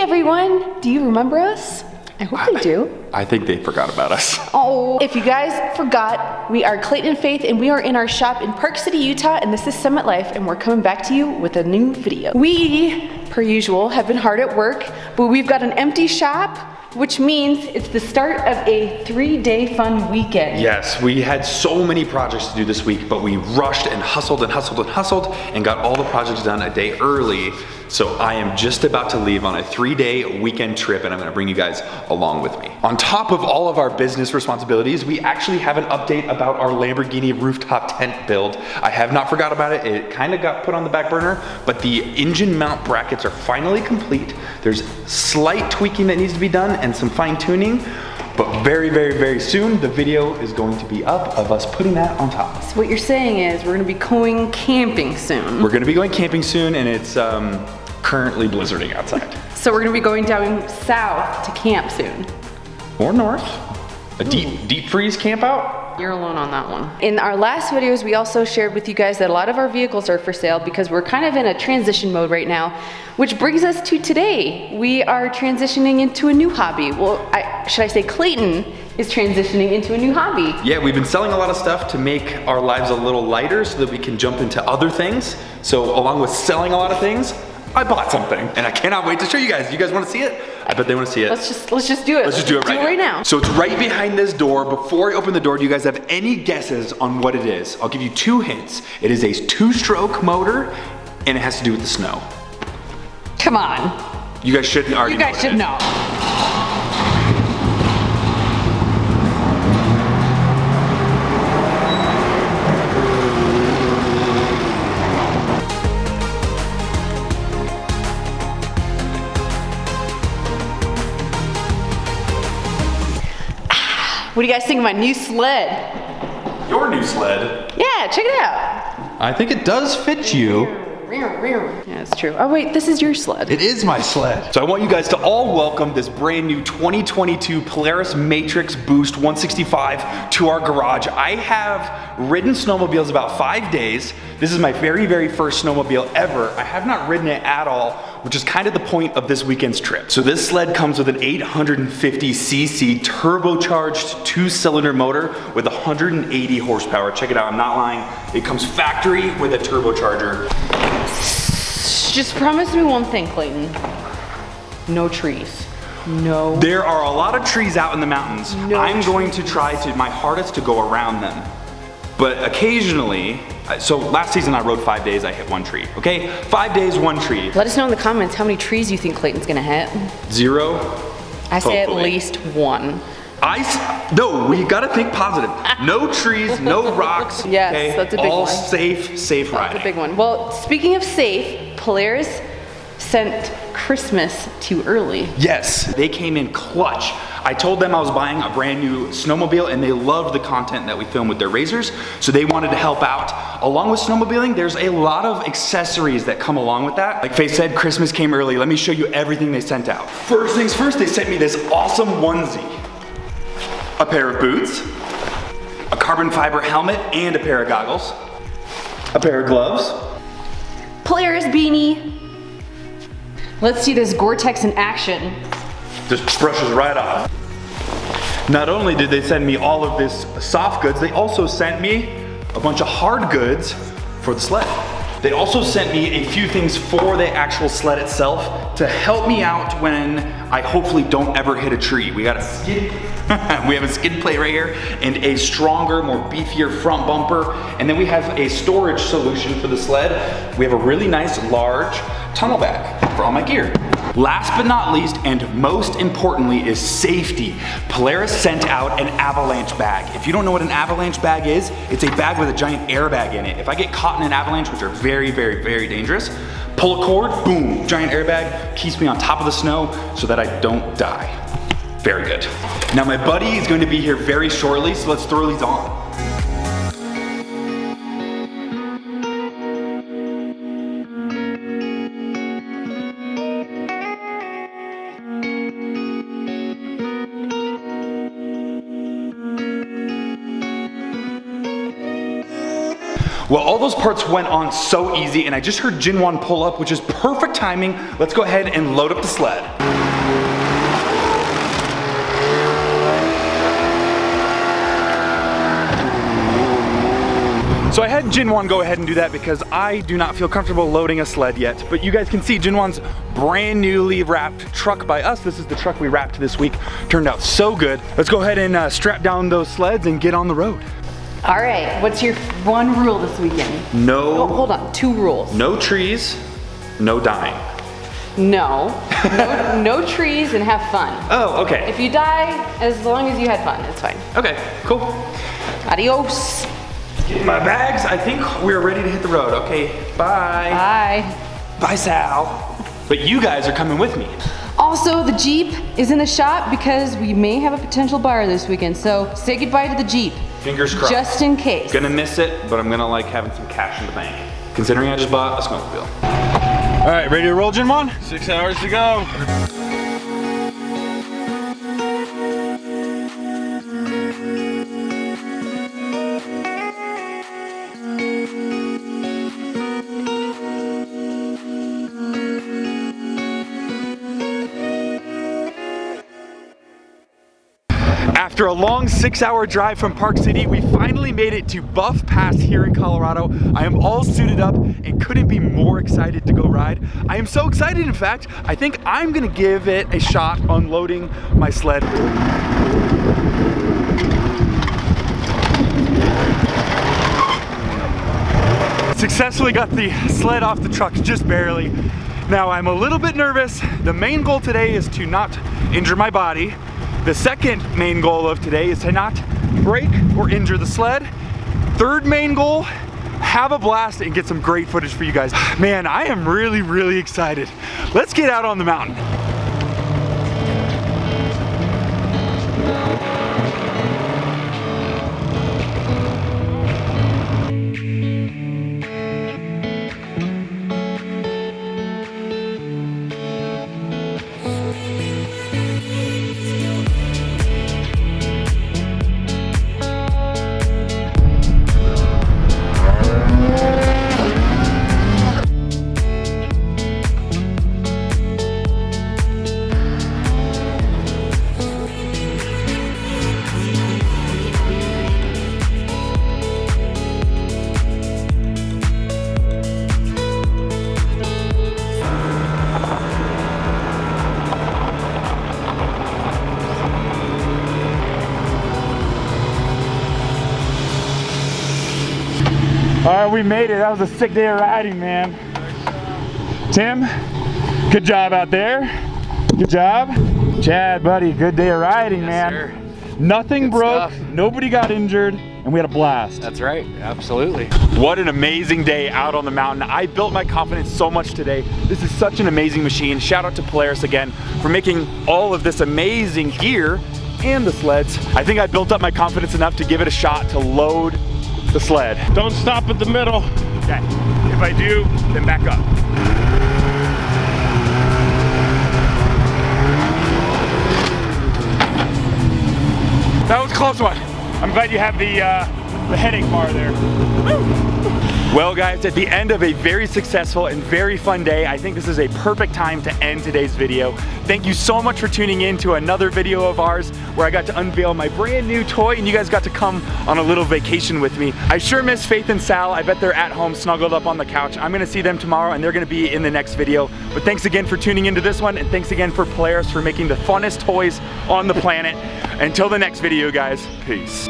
everyone, do you remember us? I hope they do. I think they forgot about us. Oh, if you guys forgot, we are Clayton and Faith, and we are in our shop in Park City, Utah, and this is Summit Life, and we're coming back to you with a new video. We, per usual, have been hard at work, but we've got an empty shop, which means it's the start of a 3-day fun weekend. Yes, we had so many projects to do this week, but we rushed and hustled and hustled and hustled and got all the projects done a day early. So I am just about to leave on a 3-day weekend trip, and I'm gonna bring you guys along with me. On top of all of our business responsibilities, we actually have an update about our Lamborghini rooftop tent build. I have not forgot about it. It kind of got put on the back burner, but the engine mount brackets are finally complete. There's slight tweaking that needs to be done and some fine tuning, but very, very, very soon, the video is going to be up of us putting that on top. So what you're saying is we're gonna be going camping soon. We're gonna be going camping soon, and it's currently blizzarding outside. So we're gonna be going down south to camp soon. Or north. A deep freeze camp out? You're alone on that one. In our last videos, we also shared with you guys that a lot of our vehicles are for sale because we're kind of in a transition mode right now, which brings us to today. We are transitioning into a new hobby. Well, should I say Clayton is transitioning into a new hobby. Yeah, we've been selling a lot of stuff to make our lives a little lighter so that we can jump into other things. So along with selling a lot of things, I bought something, and I cannot wait to show you guys. You guys want to see it? I bet they want to see it. Let's just do it. Let's just do it right now. So it's right behind this door. Before I open the door, do you guys have any guesses on what it is? I'll give you 2 hints. It is a 2-stroke motor, and it has to do with the snow. Come on. You guys should already know. You guys should know. What do you guys think of my new sled? Your new sled? Yeah, check it out. I think it does fit you. Yeah, it's true. Oh wait, this is your sled. It is my sled. So I want you guys to all welcome this brand new 2022 Polaris Matrix Boost 165 to our garage. I have ridden snowmobiles about 5 days. This is my very, very first snowmobile ever. I have not ridden it at all, which is kind of the point of this weekend's trip. So this sled comes with an 850cc turbocharged 2-cylinder motor with 180 horsepower. Check it out, I'm not lying. It comes factory with a turbocharger. Just promise me one thing, Clayton. No trees. No. There are a lot of trees out in the mountains. I'm going to try my hardest to go around them. But occasionally, so last season I rode 5 days, I hit 1 tree, okay? 5 days, 1 tree. Let us know in the comments how many trees you think Clayton's gonna hit. 0. I say at least 1. No, we gotta think positive. No trees, no rocks. Yes, okay? That's a big one. All safe riding. That's a big one. Well, speaking of safe, Polaris sent Christmas too early. Yes, they came in clutch. I told them I was buying a brand new snowmobile, and they loved the content that we filmed with their razors, so they wanted to help out. Along with snowmobiling, there's a lot of accessories that come along with that. Like Faith said, Christmas came early. Let me show you everything they sent out. First things first, they sent me this awesome onesie. A pair of boots, a carbon fiber helmet and a pair of goggles, a pair of gloves, Polaris beanie. Let's see this Gore-Tex in action. just brushes right off. Not only did they send me all of this soft goods, they also sent me a bunch of hard goods for the sled. They also sent me a few things for the actual sled itself to help me out when I hopefully don't ever hit a tree. We got a skid, we have a skid plate right here and a stronger, more beefier front bumper. And then we have a storage solution for the sled. We have a really nice large tunnel bag for all my gear. Last but not least, and most importantly, is safety. Polaris sent out an avalanche bag. If you don't know what an avalanche bag is, it's a bag with a giant airbag in it. If I get caught in an avalanche, which are very, very, very dangerous, pull a cord, boom, giant airbag, keeps me on top of the snow so that I don't die. Very good. Now my buddy is going to be here very shortly, so let's throw these on. Well, all those parts went on so easy, and I just heard Jinwon pull up, which is perfect timing. Let's go ahead and load up the sled. So I had Jinwon go ahead and do that because I do not feel comfortable loading a sled yet. But you guys can see Jinwon's brand newly wrapped truck by us. This is the truck we wrapped this week. Turned out so good. Let's go ahead and strap down those sleds and get on the road. All right, what's your one rule this weekend? No. Oh, hold on, 2 rules. No trees, no dying. No no trees and have fun. Oh, okay. If you die, as long as you had fun, it's fine. Okay, cool. Adios. Get my bags. I think we're ready to hit the road. Okay, bye. Bye. Bye, Sal. But you guys are coming with me. Also, the Jeep is in the shop because we may have a potential buyer this weekend, so say goodbye to the Jeep. Fingers crossed. Just in case. Gonna miss it, but I'm gonna like having some cash in the bank. Considering I just bought a snowmobile. All right, ready to roll, Jinwon? 6 hours to go. After a long 6-hour drive from Park City, we finally made it to Buff Pass here in Colorado. I am all suited up and couldn't be more excited to go ride. I am so excited, in fact, I think I'm gonna give it a shot unloading my sled. Successfully got the sled off the truck, just barely. Now I'm a little bit nervous. The main goal today is to not injure my body. The second main goal of today is to not break or injure the sled. Third main goal, have a blast and get some great footage for you guys. Man, I am really, really excited. Let's get out on the mountain. All right, we made it. That was a sick day of riding, man. Tim, good job out there. Good job. Chad, buddy, good day of riding, man. Sir. Nothing Good broke, stuff. nobody got injured, and we had a blast. That's right, absolutely. What an amazing day out on the mountain. I built my confidence so much today. This is such an amazing machine. Shout out to Polaris again for making all of this amazing gear and the sleds. I think I built up my confidence enough to give it a shot to load the sled. Don't stop at the middle. Okay, if I do, then back up. That was a close one. I'm glad you have the headache bar there. Woo! Well guys, at the end of a very successful and very fun day, I think this is a perfect time to end today's video. Thank you so much for tuning in to another video of ours where I got to unveil my brand new toy and you guys got to come on a little vacation with me. I sure miss Faith and Sal. I bet they're at home snuggled up on the couch. I'm gonna see them tomorrow and they're gonna be in the next video. But thanks again for tuning into this one, and thanks again for Polaris for making the funnest toys on the planet. Until the next video guys, peace.